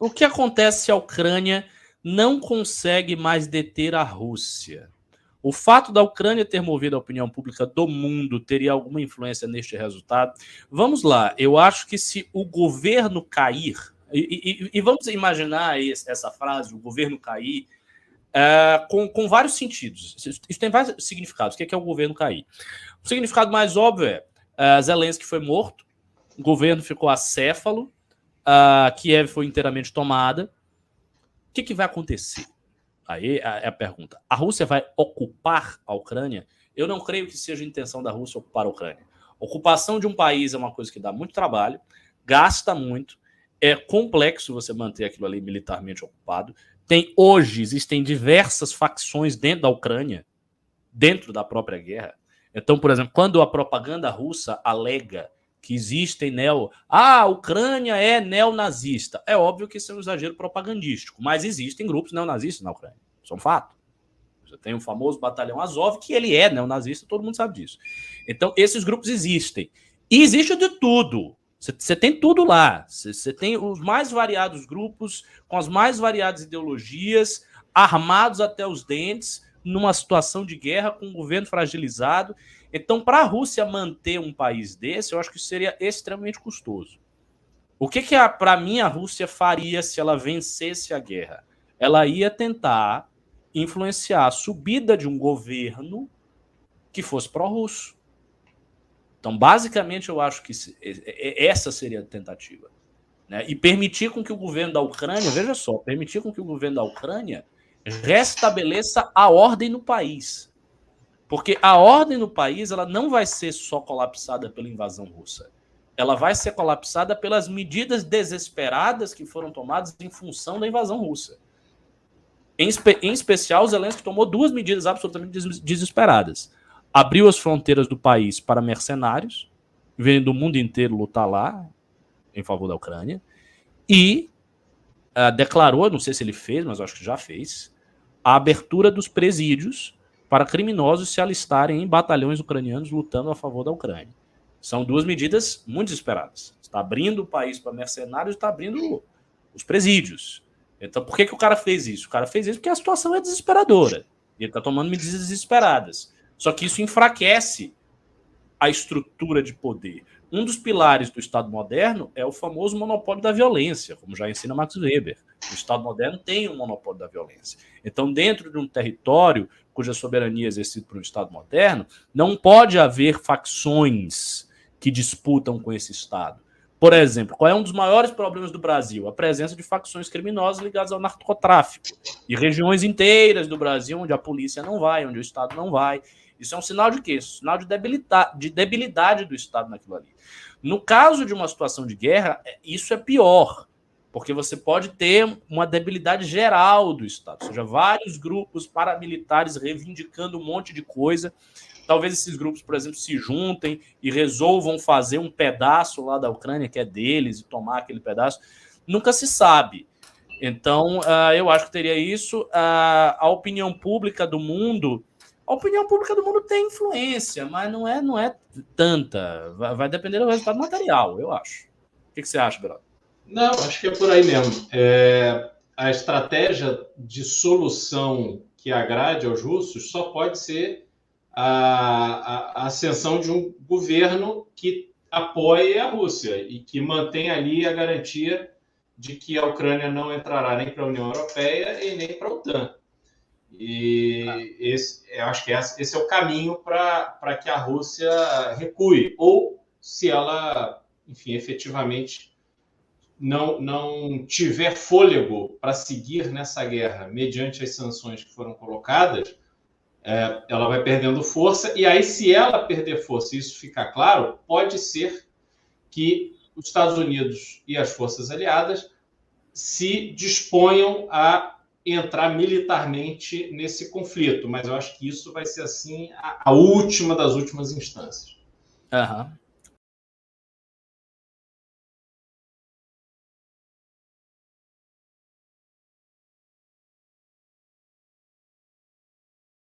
O que acontece se a Ucrânia não consegue mais deter a Rússia? O fato da Ucrânia ter movido a opinião pública do mundo teria alguma influência neste resultado? Vamos lá, eu acho que se o governo cair, e vamos imaginar essa frase, o governo cair, com vários sentidos. Isso tem vários significados. O que é o governo cair? O significado mais óbvio é Zelensky foi morto, o governo ficou acéfalo, Kiev foi inteiramente tomada. O que vai acontecer? Aí é a pergunta. A Rússia vai ocupar a Ucrânia? Eu não creio que seja a intenção da Rússia ocupar a Ucrânia. Ocupação de um país é uma coisa que dá muito trabalho, gasta muito, é complexo você manter aquilo ali militarmente ocupado. Existem diversas facções dentro da Ucrânia, dentro da própria guerra. Então, por exemplo, quando a propaganda russa alega que existem a Ucrânia é neonazista. É óbvio que isso é um exagero propagandístico, mas existem grupos neonazistas na Ucrânia. Isso é um fato. Você tem o famoso batalhão Azov, que ele é neonazista, todo mundo sabe disso. Então, esses grupos existem. E existe de tudo. Você tem tudo lá. Você tem os mais variados grupos, com as mais variadas ideologias, armados até os dentes, numa situação de guerra, com o governo fragilizado. Então, para a Rússia manter um país desse, eu acho que isso seria extremamente custoso. O que para mim, a Rússia faria se ela vencesse a guerra? Ela ia tentar influenciar a subida de um governo que fosse pró-russo. Então, basicamente, eu acho que essa seria a tentativa. Né? E permitir com que o governo da Ucrânia, veja só, permitir com que o governo da Ucrânia restabeleça a ordem no país. Porque a ordem no país ela não vai ser só colapsada pela invasão russa. Ela vai ser colapsada pelas medidas desesperadas que foram tomadas em função da invasão russa. Em especial, Zelensky tomou duas medidas absolutamente desesperadas. Abriu as fronteiras do país para mercenários, vêm do mundo inteiro lutar lá, em favor da Ucrânia, e declarou, não sei se ele fez, mas acho que já fez, a abertura dos presídios para criminosos se alistarem em batalhões ucranianos lutando a favor da Ucrânia. São duas medidas muito desesperadas. Está abrindo o país para mercenários e está abrindo os presídios. Então, por que o cara fez isso? O cara fez isso porque a situação é desesperadora. E ele está tomando medidas desesperadas. Só que isso enfraquece a estrutura de poder. Um dos pilares do Estado moderno é o famoso monopólio da violência, como já ensina Max Weber. O Estado moderno tem um monopólio da violência. Então, dentro de um território cuja soberania é exercida por um Estado moderno, não pode haver facções que disputam com esse Estado. Por exemplo, qual é um dos maiores problemas do Brasil? A presença de facções criminosas ligadas ao narcotráfico. E regiões inteiras do Brasil onde a polícia não vai, onde o Estado não vai. Isso é um sinal de quê? Sinal de debilidade do Estado naquilo ali. No caso de uma situação de guerra, isso é pior, porque você pode ter uma debilidade geral do Estado, ou seja, vários grupos paramilitares reivindicando um monte de coisa. Talvez esses grupos, por exemplo, se juntem e resolvam fazer um pedaço lá da Ucrânia, que é deles, e tomar aquele pedaço. Nunca se sabe. Então, eu acho que teria isso. A opinião pública do mundo... A opinião pública do mundo tem influência, mas não é tanta. Vai depender do resultado material, eu acho. O que você acha, Beraldo? Não, acho que é por aí mesmo. A estratégia de solução que agrade aos russos só pode ser a ascensão de um governo que apoie a Rússia e que mantenha ali a garantia de que a Ucrânia não entrará nem para a União Europeia e nem para a OTAN. E eu acho que esse é o caminho para que a Rússia recue, ou se ela, enfim, efetivamente não tiver fôlego para seguir nessa guerra mediante as sanções que foram colocadas, ela vai perdendo força, e aí, se ela perder força e isso ficar claro, pode ser que os Estados Unidos e as forças aliadas se disponham a entrar militarmente nesse conflito, mas eu acho que isso vai ser assim a última das últimas instâncias.